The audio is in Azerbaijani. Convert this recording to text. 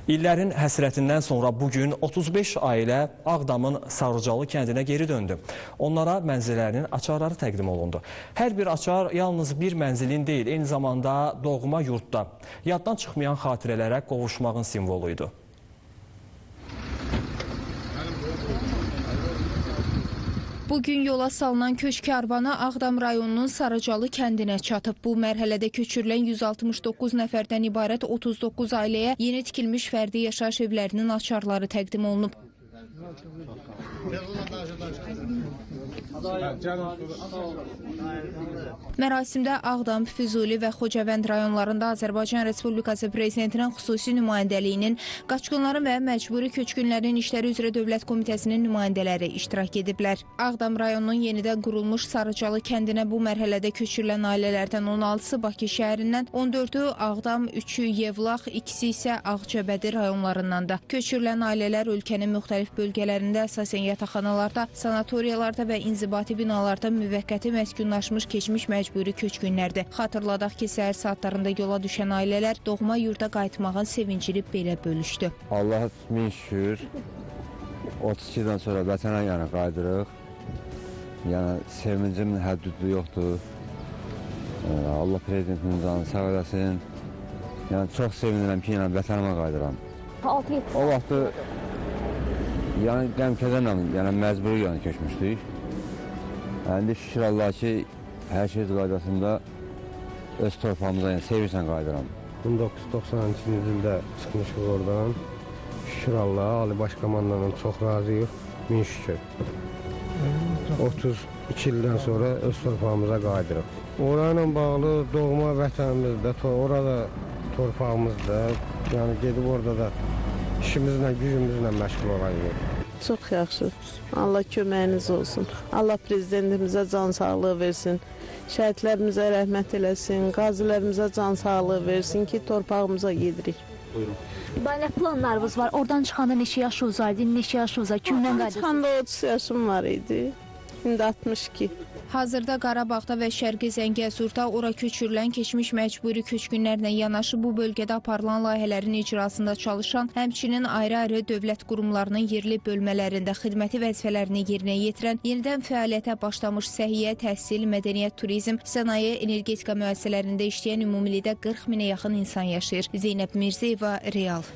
İllərin həsrətindən sonra bugün 35 ailə Ağdamın Sarıcalı kəndinə geri döndü. Onlara mənzillərinin açarları təqdim olundu. Hər bir açar yalnız bir mənzilin deyil, eyni zamanda doğma yurtda yaddan çıxmayan xatirələrə qovuşmağın simvoluydu. Bugün yola salınan köç karvanı Ağdam rayonunun Sarıcalı kəndinə çatıb. Bu mərhələdə köçürülən 169 nəfərdən ibarət 39 ailəyə yeni tikilmiş fərdi yaşayış evlərinin açarları təqdim olunub. Mərasimdə Ağdam, Füzuli və Xocavənd rayonlarında Azərbaycan Respublikası Prezidentinin xüsusi nümayəndəliyinin, Qaçqınların və Məcburi Köçkünlərin İşləri üzrə Dövlət Komitəsinin nümayəndələri iştirak ediblər. Ağdam rayonunun yenidən qurulmuş Sarıcalı kəndinə bu mərhələdə köçürülən ailələrdən 16-sı Bakı şəhərindən, 14-ü Ağdam, 3-ü Yevlax, 2-si isə Ağcabədi rayonlarındandır. Köçürülən ailələr ölkənin müxtəlif bölgələrində, əsasən yataqxanalarda, sanatoriyalarda və inzibati binalarda müvəqqəti məskunlaşmış keçmiş məcburi köçkünlərdir. Xatırladaq ki, səhər saatlarında yola düşən ailələr doğma yurda qayıtmağın sevincini belə bölüşdü. Allah'a min şükür, 32'den sonra vətənə qayıdırıq. Yəni, sevincim həddüdü yoxdur. Allah prezidentin canını sağ eləsin. Yəni, çox sevinirəm ki, vətənəmə qayıdıram. O vaxtı yəni qəm-kədərlə məcburi köçmüşdük. İndi şükür Allah ki, hər şey qaydasında öz torpağımıza sevirsən qayıdıram. 1992-ci ildə çıxmışıq oradan. Şükür Allah, Ali Baş Komandandan çox razıyıq. Min şükür. 32 ildən sonra öz torpağımıza qayıdırıq. Orayla bağlı doğma vətənimizdə, orada torpağımızda, yəni gedib orada da işimizlə, gücümüzlə məşğul olayıq. Çox yaxşı. Allah köməyiniz olsun. Allah prezidentimizə can sağlığı versin. Şəhidlərimizə rəhmət eləsin. Qazilərimizə can sağlığı versin ki, torpağımıza gedirik. Buyurun. Nə planlarınız var? Oradan çıxanda neçə yaş uzaydı, neçə yaş uzaydı? Kimdən qayıdırsınız? Çıxanda 30 yaşım var idi. İndi 62. Hazırda Qarabağda və Şərqi Zəngəzurda ora köçürülən keçmiş məcburi köçkünlərlə yanaşı bu bölgədə aparılan layihələrin icrasında çalışan, həmçinin ayrı-ayrı dövlət qurumlarının yerli bölmələrində xidməti vəzifələrini yerinə yetirən, yenidən fəaliyyətə başlamış səhiyyə, təhsil, mədəniyyət, turizm, sənaye, energetika müəssisələrində işləyən ümumilikdə 40 minə yaxın insan yaşayır. Zeynəb Mirzəyeva, Real.